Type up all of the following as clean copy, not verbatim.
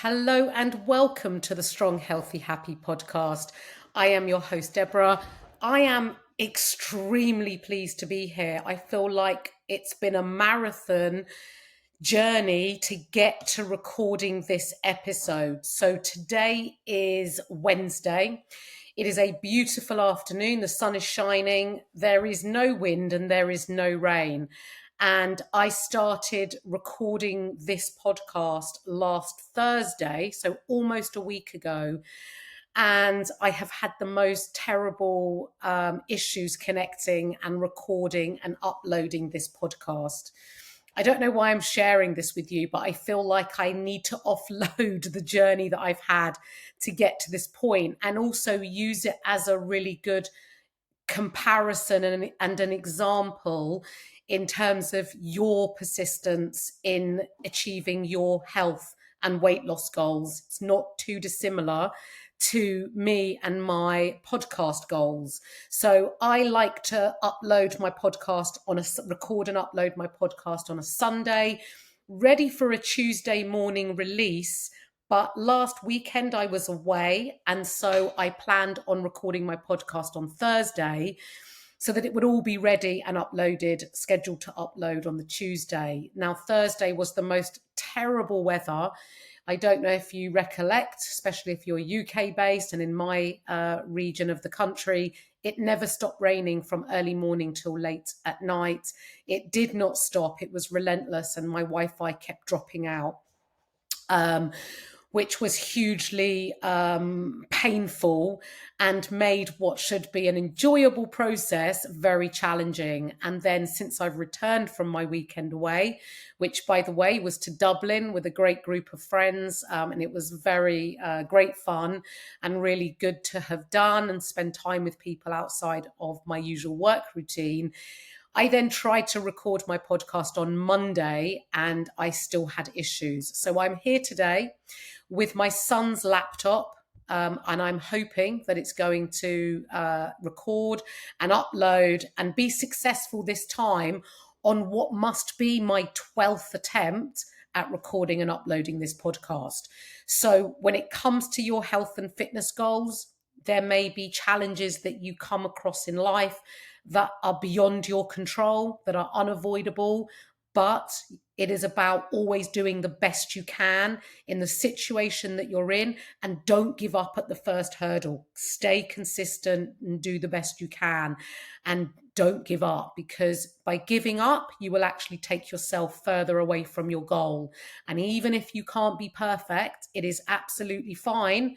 Hello and welcome to the Strong, Healthy, Happy podcast. I am your host, Deborah. I am extremely pleased to be here. I feel like it's been a marathon journey to get to recording this episode. So today is Wednesday. It is a beautiful afternoon. The sun is shining. There is no wind and there is no rain. And I started recording this podcast last Thursday, so almost a week ago. And I have had the most terrible issues connecting and recording and uploading this podcast. I don't know why I'm sharing this with you, but I feel like I need to offload the journey that I've had to get to this point and also use it as a really good comparison and an example in terms of your persistence in achieving your health and weight loss goals. It's not too dissimilar to me and my podcast goals. So I like to record and upload my podcast on a Sunday, ready for a Tuesday morning release. But last weekend I was away, and so I planned on recording my podcast on Thursday so that it would all be ready and scheduled to upload on the Tuesday. Now, Thursday was the most terrible weather. I don't know if you recollect, especially if you're UK based, and in my region of the country, it never stopped raining from early morning till late at night. It did not stop. It was relentless, and my Wi-Fi kept dropping out. Which was hugely painful and made what should be an enjoyable process very challenging. And then since I've returned from my weekend away, which by the way was to Dublin with a great group of friends, and it was very great fun and really good to have done and spend time with people outside of my usual work routine. I then tried to record my podcast on Monday and I still had issues. So I'm here today with my son's laptop, and I'm hoping that it's going to record and upload and be successful this time on what must be my 12th attempt at recording and uploading this podcast. So when it comes to your health and fitness goals, there may be challenges that you come across in life that are beyond your control, that are unavoidable, but it is about always doing the best you can in the situation that you're in, and don't give up at the first hurdle. Stay consistent and do the best you can, and don't give up, because by giving up, you will actually take yourself further away from your goal. And even if you can't be perfect, it is absolutely fine.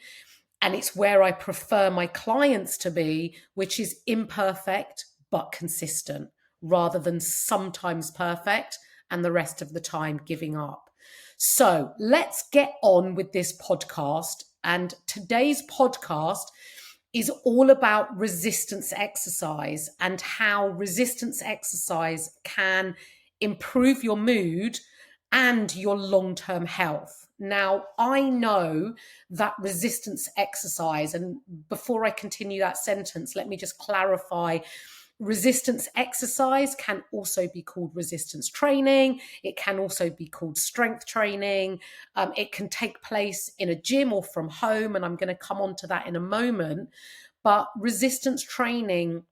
And it's where I prefer my clients to be, which is imperfect but consistent, rather than sometimes perfect and the rest of the time giving up. So let's get on with this podcast. And today's podcast is all about resistance exercise and how resistance exercise can improve your mood and your long-term health. Now, I know that resistance exercise, and before I continue that sentence, let me just clarify. Resistance exercise can also be called resistance training. It can also be called strength training. It can take place in a gym or from home, and I'm going to come on to that in a moment. But resistance training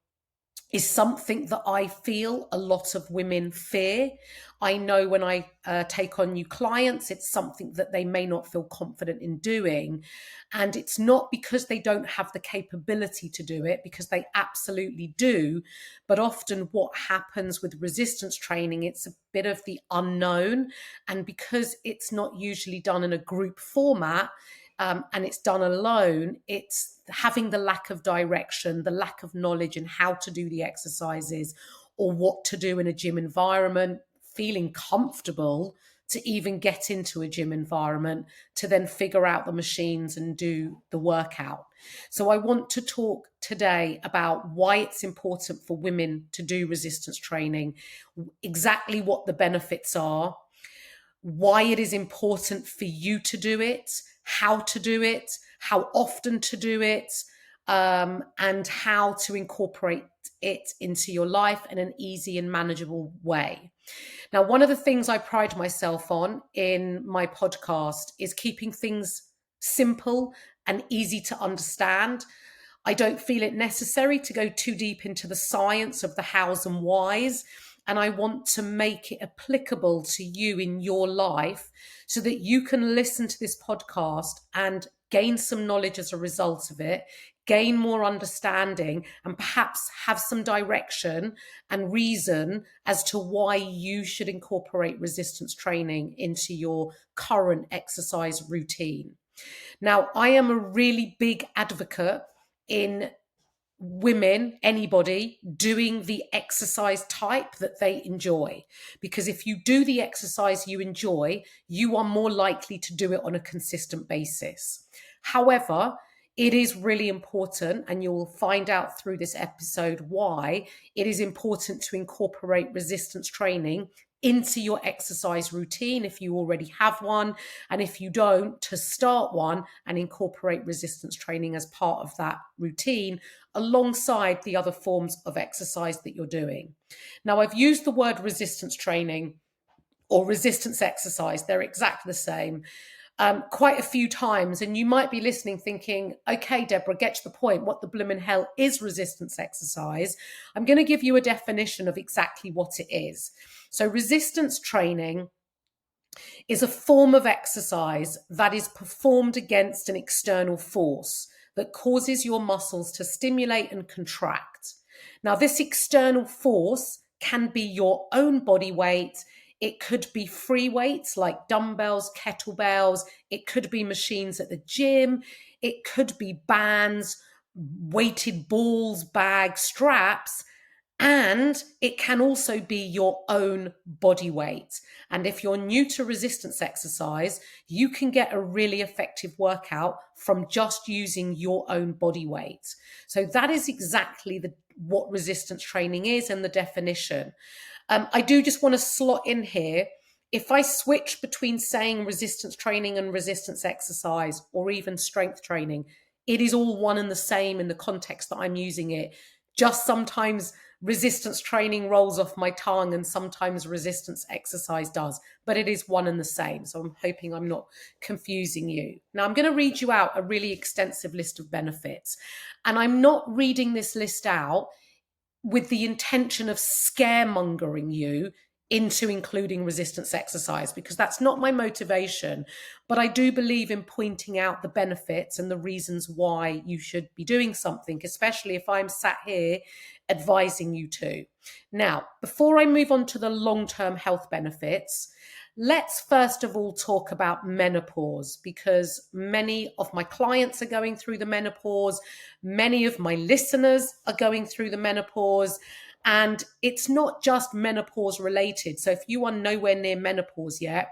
is something that I feel a lot of women fear. I know when I take on new clients, it's something that they may not feel confident in doing. And it's not because they don't have the capability to do it, because they absolutely do. But often what happens with resistance training, it's a bit of the unknown. And because it's not usually done in a group format, and it's done alone, it's having the lack of direction, the lack of knowledge in how to do the exercises or what to do in a gym environment, feeling comfortable to even get into a gym environment, to then figure out the machines and do the workout. So I want to talk today about why it's important for women to do resistance training, exactly what the benefits are, why it is important for you to do it, how to do it, how often to do it, and how to incorporate it into your life in an easy and manageable way. Now, one of the things I pride myself on in my podcast is keeping things simple and easy to understand. I don't feel it necessary to go too deep into the science of the hows and whys. And I want to make it applicable to you in your life so that you can listen to this podcast and gain some knowledge as a result of it, gain more understanding, and perhaps have some direction and reason as to why you should incorporate resistance training into your current exercise routine. Now, I am a really big advocate in women, anybody, doing the exercise type that they enjoy. Because if you do the exercise you enjoy, you are more likely to do it on a consistent basis. However, it is really important, and you'll find out through this episode why it is important to incorporate resistance training into your exercise routine if you already have one, and if you don't, to start one and incorporate resistance training as part of that routine alongside the other forms of exercise that you're doing. Now, I've used the word resistance training or resistance exercise, they're exactly the same, quite a few times. And you might be listening thinking, okay, Deborah, get to the point. What the bloomin' hell is resistance exercise? I'm going to give you a definition of exactly what it is. So resistance training is a form of exercise that is performed against an external force that causes your muscles to stimulate and contract. Now, this external force can be your own body weight. It could be free weights like dumbbells, kettlebells. It could be machines at the gym. It could be bands, weighted balls, bags, straps. And it can also be your own body weight. And if you're new to resistance exercise, you can get a really effective workout from just using your own body weight. So that is exactly what resistance training is and the definition. I do just want to slot in here. If I switch between saying resistance training and resistance exercise, or even strength training, it is all one and the same in the context that I'm using it. Just sometimes resistance training rolls off my tongue and sometimes resistance exercise does, but it is one and the same. So I'm hoping I'm not confusing you. Now, I'm going to read you out a really extensive list of benefits. And I'm not reading this list out with the intention of scaremongering you into including resistance exercise, because that's not my motivation. But I do believe in pointing out the benefits and the reasons why you should be doing something, especially if I'm sat here advising you to. Now, before I move on to the long-term health benefits, let's first of all talk about menopause, because many of my clients are going through the menopause. Many of my listeners are going through the menopause, and it's not just menopause related. So if you are nowhere near menopause yet,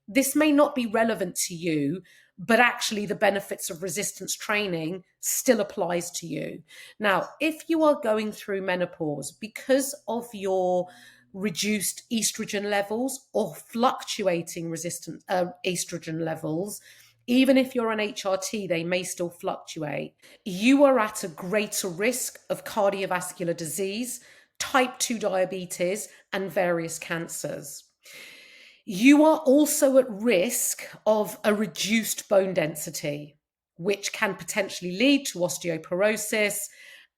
this may not be relevant to you, but actually the benefits of resistance training still applies to you. Now, if you are going through menopause because of your reduced estrogen levels or fluctuating resistant estrogen levels, even if you're on HRT, they may still fluctuate. You are at a greater risk of cardiovascular disease, type 2 diabetes, and various cancers. You are also at risk of a reduced bone density, which can potentially lead to osteoporosis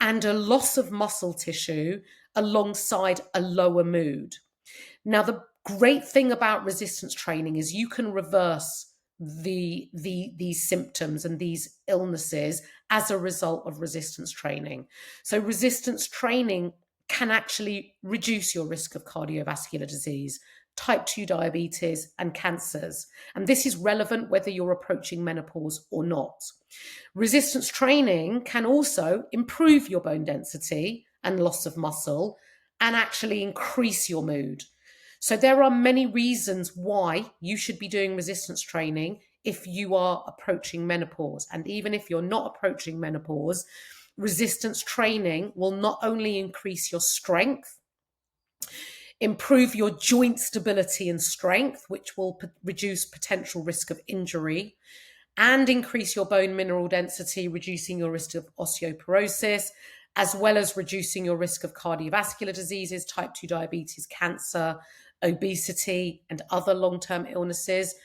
and a loss of muscle tissue alongside a lower mood. Now, the great thing about resistance training is you can reverse these symptoms and these illnesses as a result of resistance training. So resistance training can actually reduce your risk of cardiovascular disease, type 2 diabetes, and cancers. And this is relevant whether you're approaching menopause or not. Resistance training can also improve your bone density and loss of muscle and actually increase your mood. So there are many reasons why you should be doing resistance training if you are approaching menopause. And even if you're not approaching menopause, resistance training will not only increase your strength, improve your joint stability and strength, which will reduce potential risk of injury, and increase your bone mineral density, reducing your risk of osteoporosis, as well as reducing your risk of cardiovascular diseases, type 2 diabetes, cancer, obesity, and other long-term illnesses.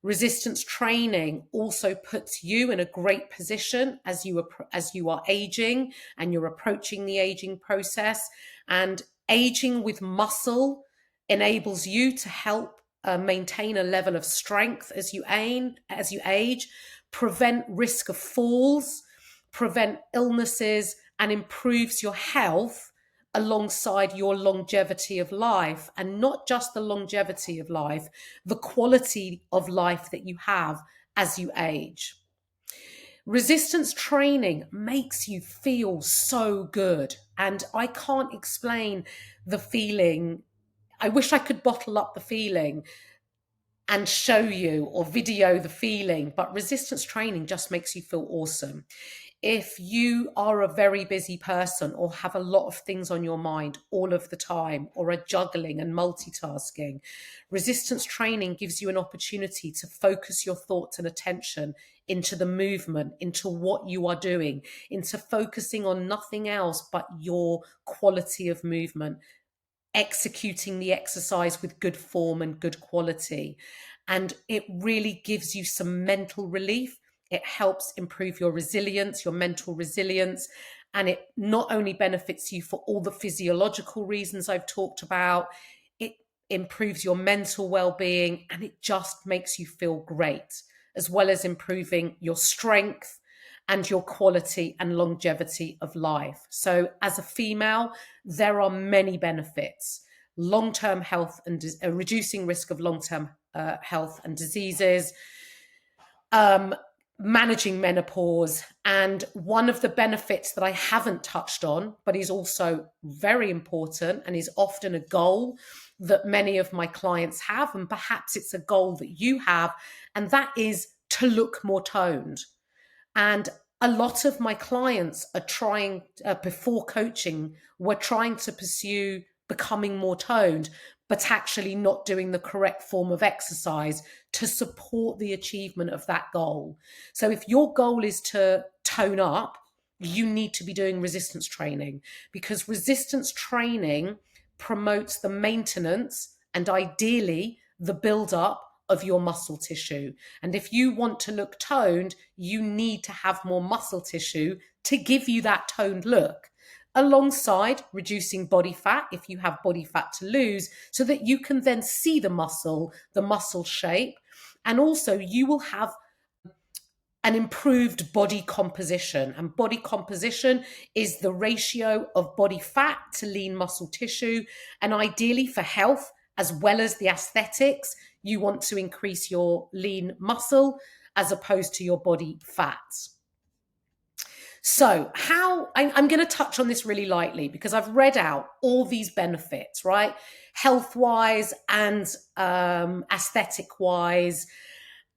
Resistance training also puts you in a great position as you are aging and you're approaching the aging process. And aging with muscle enables you to help maintain a level of strength as you age, prevent risk of falls, prevent illnesses, and improves your health alongside your longevity of life. And not just the longevity of life, the quality of life that you have as you age. Resistance training makes you feel so good. And I can't explain the feeling. I wish I could bottle up the feeling and show you or video the feeling, but resistance training just makes you feel awesome. If you are a very busy person or have a lot of things on your mind all of the time, or are juggling and multitasking, resistance training gives you an opportunity to focus your thoughts and attention into the movement, into what you are doing, into focusing on nothing else but your quality of movement, executing the exercise with good form and good quality. And it really gives you some mental relief. It helps improve your resilience, your mental resilience. And it not only benefits you for all the physiological reasons I've talked about, it improves your mental well-being, and it just makes you feel great, as well as improving your strength and your quality and longevity of life. So as a female, there are many benefits. Long-term health and reducing risk of long-term health and diseases, managing menopause. And one of the benefits that I haven't touched on, but is also very important and is often a goal that many of my clients have, and perhaps it's a goal that you have, and that is to look more toned. And a lot of my clients are trying, before coaching, were trying to pursue becoming more toned, but actually not doing the correct form of exercise to support the achievement of that goal. So if your goal is to tone up, you need to be doing resistance training, because resistance training promotes the maintenance and ideally the build-up of your muscle tissue. And if you want to look toned, you need to have more muscle tissue to give you that toned look, alongside reducing body fat if you have body fat to lose, so that you can then see the muscle shape. And also you will have an improved body composition. And body composition is the ratio of body fat to lean muscle tissue. And ideally, for health as well as the aesthetics, you want to increase your lean muscle as opposed to your body fat. So I'm going to touch on this really lightly, because I've read out all these benefits, right? Health-wise and aesthetic-wise.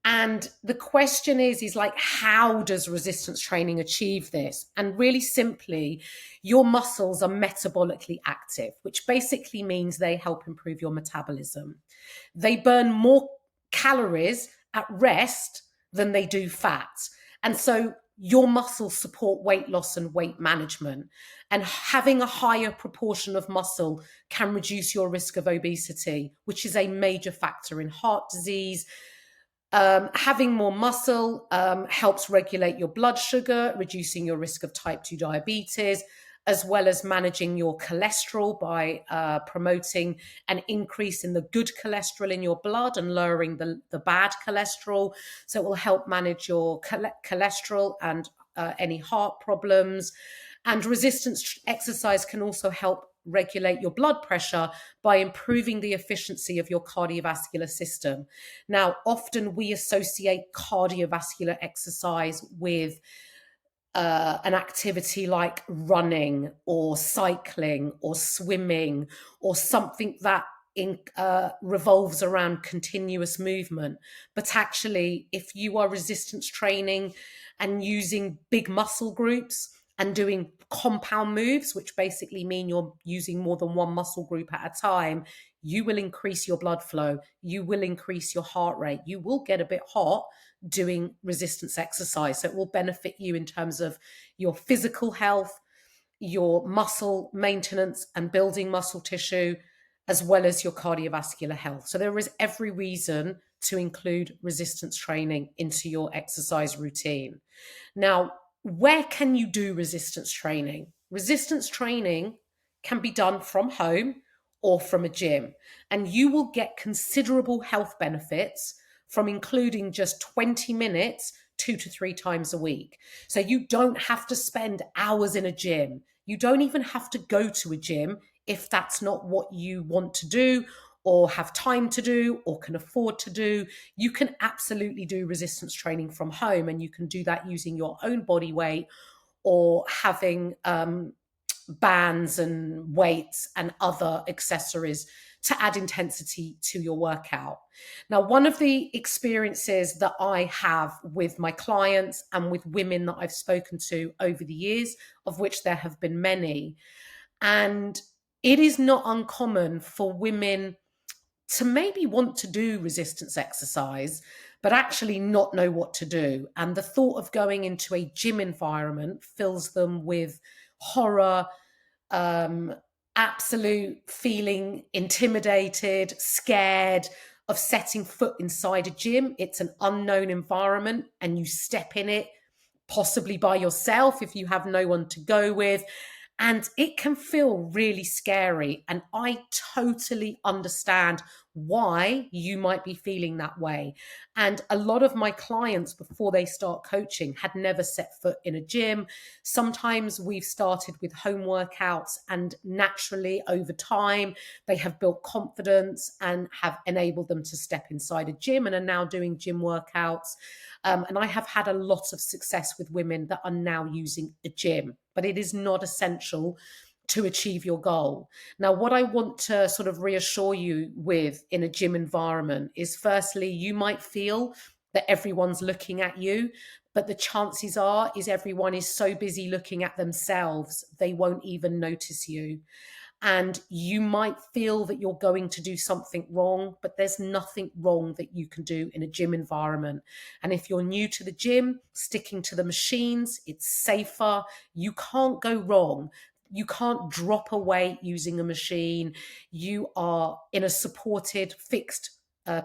And the question is like, how does resistance training achieve this? And really simply, your muscles are metabolically active, which basically means they help improve your metabolism. They burn more calories at rest than they do fat. And so your muscles support weight loss and weight management. And having a higher proportion of muscle can reduce your risk of obesity, which is a major factor in heart disease. Having more muscle helps regulate your blood sugar, reducing your risk of type 2 diabetes, as well as managing your cholesterol by promoting an increase in the good cholesterol in your blood and lowering the bad cholesterol. So it will help manage your cholesterol and any heart problems. And resistance exercise can also help regulate your blood pressure by improving the efficiency of your cardiovascular system. Now, often we associate cardiovascular exercise with an activity like running or cycling or swimming, or something that revolves around continuous movement. But actually, if you are resistance training and using big muscle groups and doing compound moves, which basically mean you're using more than one muscle group at a time, you will increase your blood flow, you will increase your heart rate, you will get a bit hot doing resistance exercise. So it will benefit you in terms of your physical health, your muscle maintenance and building muscle tissue, as well as your cardiovascular health. So there is every reason to include resistance training into your exercise routine. Now, where can you do resistance training? Resistance training can be done from home or from a gym, and you will get considerable health benefits from including just 20 minutes 2 to 3 times a week. So you don't have to spend hours in a gym. You don't even have to go to a gym if that's not what you want to do or have time to do or can afford to do. You can absolutely do resistance training from home, and you can do that using your own body weight or having bands and weights and other accessories to add intensity to your workout. Now, one of the experiences that I have with my clients and with women that I've spoken to over the years, of which there have been many, and it is not uncommon for women to maybe want to do resistance exercise, but actually not know what to do. And the thought of going into a gym environment fills them with horror, um, absolute feeling intimidated, scared of setting foot inside a gym. It's an unknown environment, and you step in it possibly by yourself if you have no one to go with. And it can feel really scary. And I totally understand why you might be feeling that way. And a lot of my clients, before they start coaching, had never set foot in a gym. Sometimes we've started with home workouts, and naturally over time, they have built confidence and have enabled them to step inside a gym and are now doing gym workouts. And I have had a lot of success with women that are now using a gym, but it is not essential to achieve your goal. Now, what I want to sort of reassure you with in a gym environment is, firstly, you might feel that everyone's looking at you, but the chances are is everyone is so busy looking at themselves, they won't even notice you. And you might feel that you're going to do something wrong, but there's nothing wrong that you can do in a gym environment. And if you're new to the gym, sticking to the machines, it's safer. You can't go wrong. You can't drop a weight using a machine. You are in a supported, fixed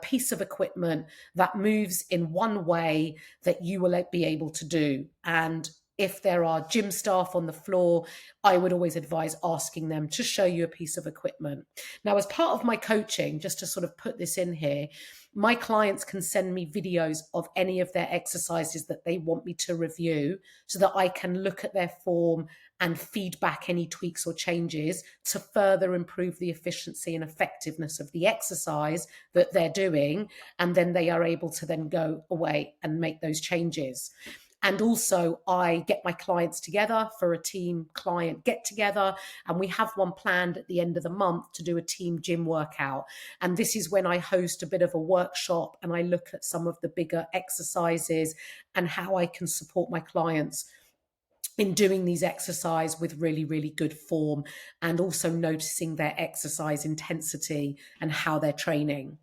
piece of equipment that moves in one way that you will be able to do. And if there are gym staff on the floor, I would always advise asking them to show you a piece of equipment. Now, as part of my coaching, just to sort of put this in here, my clients can send me videos of any of their exercises that they want me to review so that I can look at their form and feedback any tweaks or changes to further improve the efficiency and effectiveness of the exercise that they're doing. And then they are able to then go away and make those changes. And also, I get my clients together for a team client get together, and we have one planned at the end of the month to do a team gym workout. And this is when I host a bit of a workshop and I look at some of the bigger exercises and how I can support my clients in doing these exercise with really, really good form, and also noticing their exercise intensity and how they're training.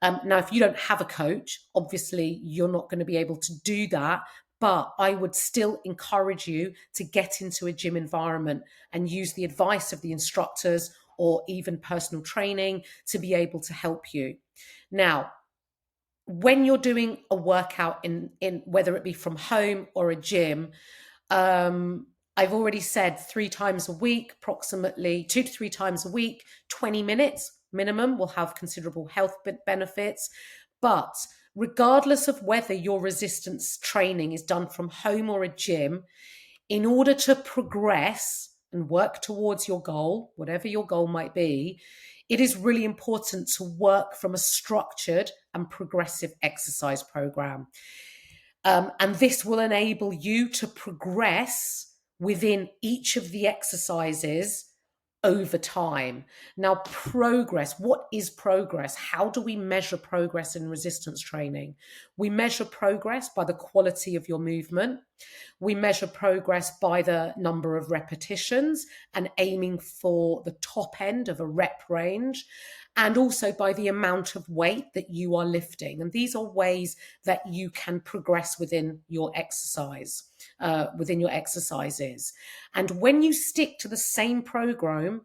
Now, if you don't have a coach, obviously you're not going to be able to do that. But I would still encourage you to get into a gym environment and use the advice of the instructors or even personal training to be able to help you. Now, when you're doing a workout in whether it be from home or a gym, I've already said 3 times a week, approximately 2 to 3 times a week, 20 minutes minimum will have considerable health benefits. But regardless of whether your resistance training is done from home or a gym, in order to progress and work towards your goal, whatever your goal might be, it is really important to work from a structured and progressive exercise program. And this will enable you to progress within each of the exercises over time. Now, progress, what is progress? How do we measure progress in resistance training? We measure progress by the quality of your movement. We measure progress by the number of repetitions and aiming for the top end of a rep range. and also by the amount of weight that you are lifting. And these are ways that you can progress within your exercise, within your exercises. And when you stick to the same program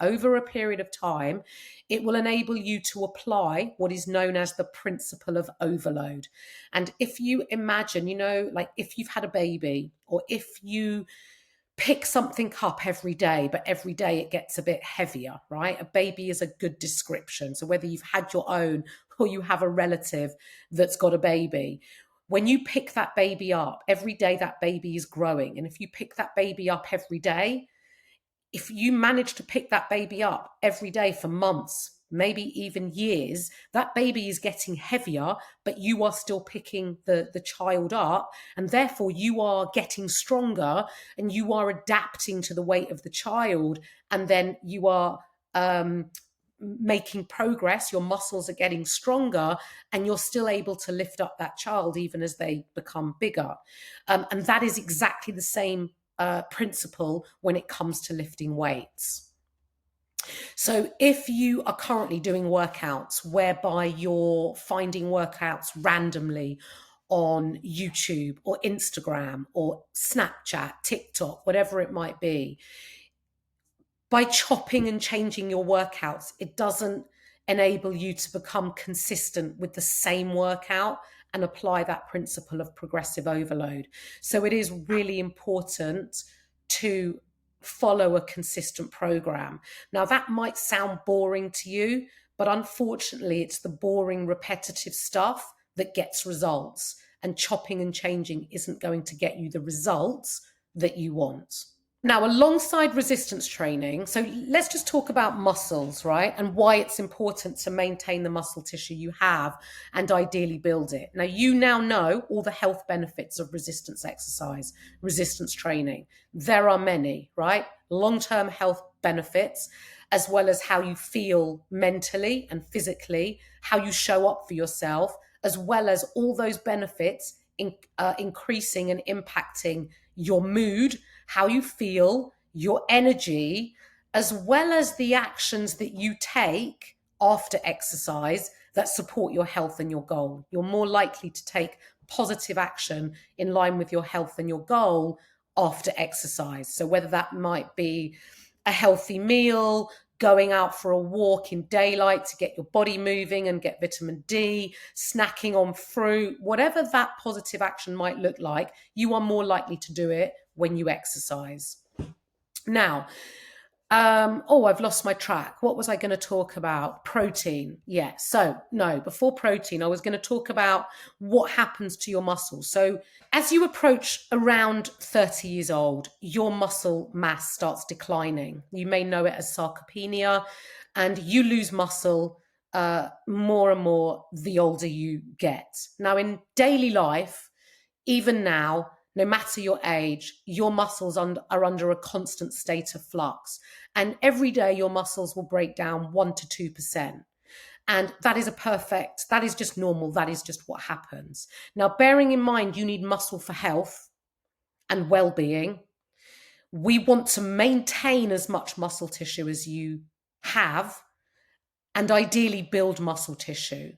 over a period of time, it will enable you to apply what is known as the principle of overload. And if you imagine, like if you've had a baby, or if you pick something up every day, but every day it gets a bit heavier, right? A baby is a good description. So whether you've had your own or you have a relative that's got a baby, when you pick that baby up, every day that baby is growing. And if you pick that baby up every day, if you manage to pick that baby up every day for months, maybe even years, that baby is getting heavier, but you are still picking the child up. And therefore, you are getting stronger and you are adapting to the weight of the child. And then you are making progress. Your muscles are getting stronger and you're still able to lift up that child even as they become bigger. And that is exactly the same principle when it comes to lifting weights. So if you are currently doing workouts whereby you're finding workouts randomly on YouTube or Instagram or Snapchat, TikTok, whatever it might be, by chopping and changing your workouts, it doesn't enable you to become consistent with the same workout and apply that principle of progressive overload. So it is really important to follow a consistent program. Now, that might sound boring to you, but unfortunately, it's the boring, repetitive stuff that gets results. And chopping and changing isn't going to get you the results that you want. Now, alongside resistance training, so let's just talk about muscles, right? And why it's important to maintain the muscle tissue you have and ideally build it. Now, you now know all the health benefits of resistance exercise, resistance training. There are many, right? Long-term health benefits, as well as how you feel mentally and physically, how you show up for yourself, as well as all those benefits increasing and impacting your mood, how you feel, your energy, as well as the actions that you take after exercise that support your health and your goal. You're more likely to take positive action in line with your health and your goal after exercise. So whether that might be a healthy meal, going out for a walk in daylight to get your body moving and get vitamin D, snacking on fruit, whatever that positive action might look like, you are more likely to do it when you exercise. Now, I've lost my track. What was I going to talk about? Protein. Yeah. So no, before protein, I was going to talk about what happens to your muscles. So as you approach around 30 years old, your muscle mass starts declining. You may know it as sarcopenia, and you lose muscle more and more the older you get. Now, in daily life, even now, no matter your age, your muscles are under a constant state of flux. And every day your muscles will break down 1% to 2%. And that is just normal. That is just what happens. Now, bearing in mind, you need muscle for health and well-being. We want to maintain as much muscle tissue as you have and ideally build muscle tissue.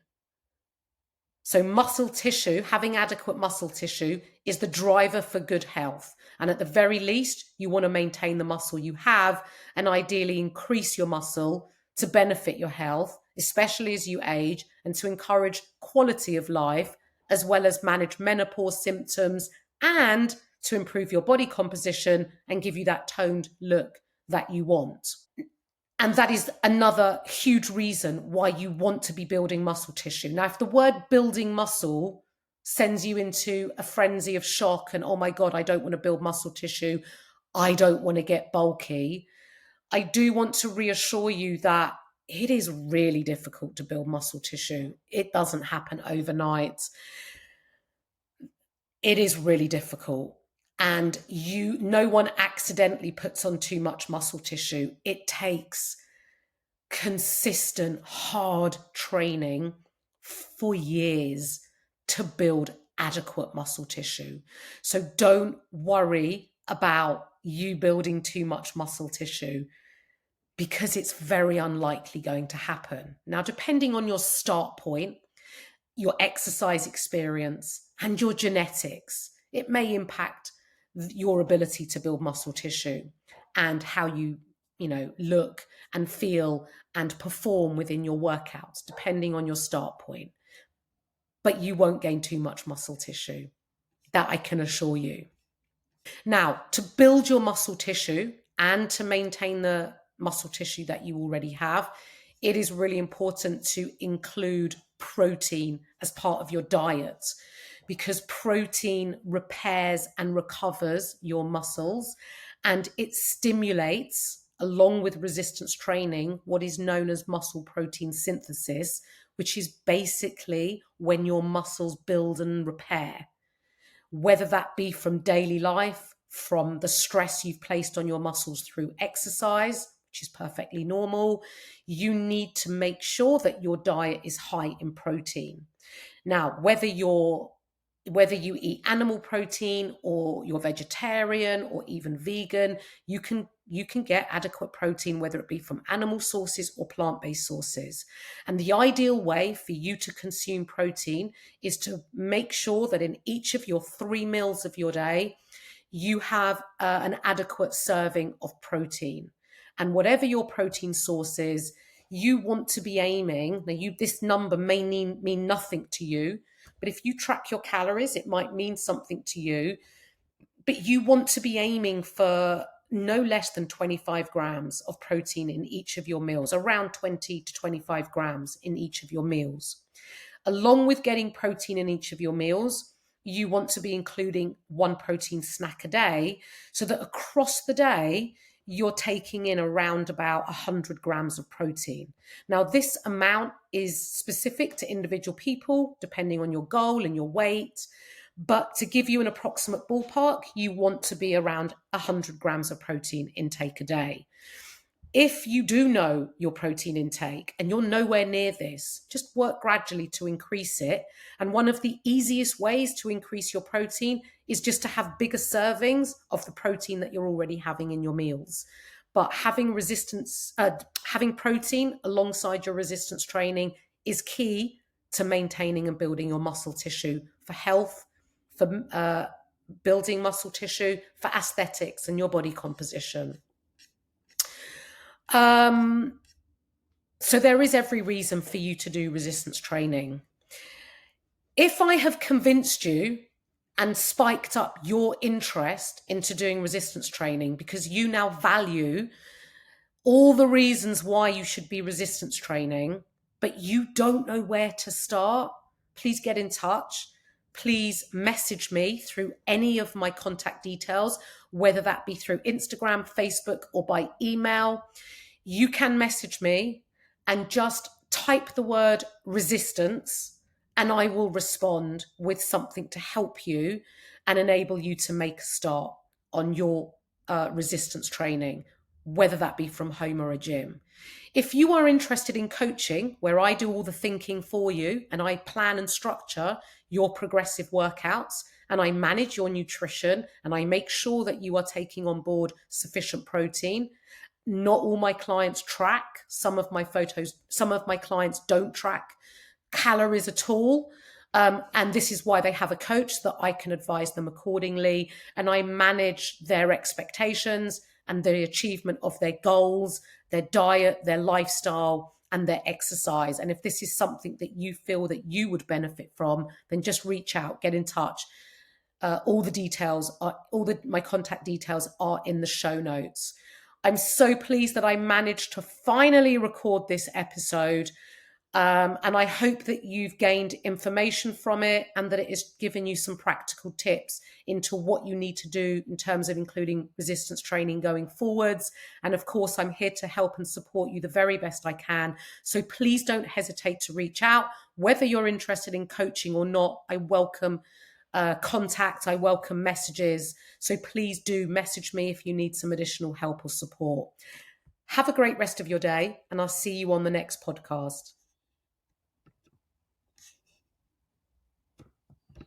So muscle tissue, having adequate muscle tissue is the driver for good health. And at the very least, you want to maintain the muscle you have and ideally increase your muscle to benefit your health, especially as you age, and to encourage quality of life, as well as manage menopause symptoms and to improve your body composition and give you that toned look that you want. And that is another huge reason why you want to be building muscle tissue. Now, if the word building muscle sends you into a frenzy of shock and, oh my God, I don't want to build muscle tissue, I don't want to get bulky, I do want to reassure you that it is really difficult to build muscle tissue. It doesn't happen overnight. It is really difficult. And no one accidentally puts on too much muscle tissue. It takes consistent, hard training for years to build adequate muscle tissue. So don't worry about you building too much muscle tissue, because it's very unlikely going to happen. Now, depending on your start point, your exercise experience, and your genetics, it may impact your ability to build muscle tissue and how you look and feel and perform within your workouts, depending on your start point. But you won't gain too much muscle tissue. That I can assure you. Now, to build your muscle tissue and to maintain the muscle tissue that you already have, it is really important to include protein as part of your diet, because protein repairs and recovers your muscles, and it stimulates, along with resistance training, what is known as muscle protein synthesis, which is basically when your muscles build and repair, whether that be from daily life, from the stress you've placed on your muscles through exercise, which is perfectly normal. You need to make sure that your diet is high in protein. Now, whether you eat animal protein or you're vegetarian or even vegan, you can get adequate protein, whether it be from animal sources or plant-based sources. And the ideal way for you to consume protein is to make sure that in each of your 3 meals of your day, you have an adequate serving of protein. And whatever your protein source is, you want to be aiming. Now, this number may mean nothing to you, but if you track your calories, it might mean something to you. But you want to be aiming for no less than 25 grams of protein in each of your meals, around 20 to 25 grams in each of your meals. Along with getting protein in each of your meals, you want to be including 1 protein snack a day, so that across the day, you're taking in around about 100 grams of protein. Now, this amount is specific to individual people, depending on your goal and your weight. But to give you an approximate ballpark, you want to be around 100 grams of protein intake a day. If you do know your protein intake and you're nowhere near this, just work gradually to increase it. And one of the easiest ways to increase your protein is just to have bigger servings of the protein that you're already having in your meals. But having protein alongside your resistance training is key to maintaining and building your muscle tissue for health, for building muscle tissue, for aesthetics and your body composition. So there is every reason for you to do resistance training. If I have convinced you and spiked up your interest into doing resistance training because you now value all the reasons why you should be resistance training, but you don't know where to start, please get in touch. Please message me through any of my contact details, whether that be through Instagram, Facebook, or by email. You can message me and just type the word resistance, and I will respond with something to help you and enable you to make a start on your resistance training, whether that be from home or a gym. If you are interested in coaching, where I do all the thinking for you and I plan and structure your progressive workouts and I manage your nutrition and I make sure that you are taking on board sufficient protein. Not all my clients track. Some of my clients don't track calories at all. And this is why they have a coach, so that I can advise them accordingly. And I manage their expectations and the achievement of their goals, their diet, their lifestyle, and their exercise. And if this is something that you feel that you would benefit from, then just reach out, get in touch. My contact details are in the show notes. I'm so pleased that I managed to finally record this episode. And I hope that you've gained information from it and that it has given you some practical tips into what you need to do in terms of including resistance training going forwards. And of course, I'm here to help and support you the very best I can. So please don't hesitate to reach out. Whether you're interested in coaching or not, I welcome contact, I welcome messages. So please do message me if you need some additional help or support. Have a great rest of your day, and I'll see you on the next podcast.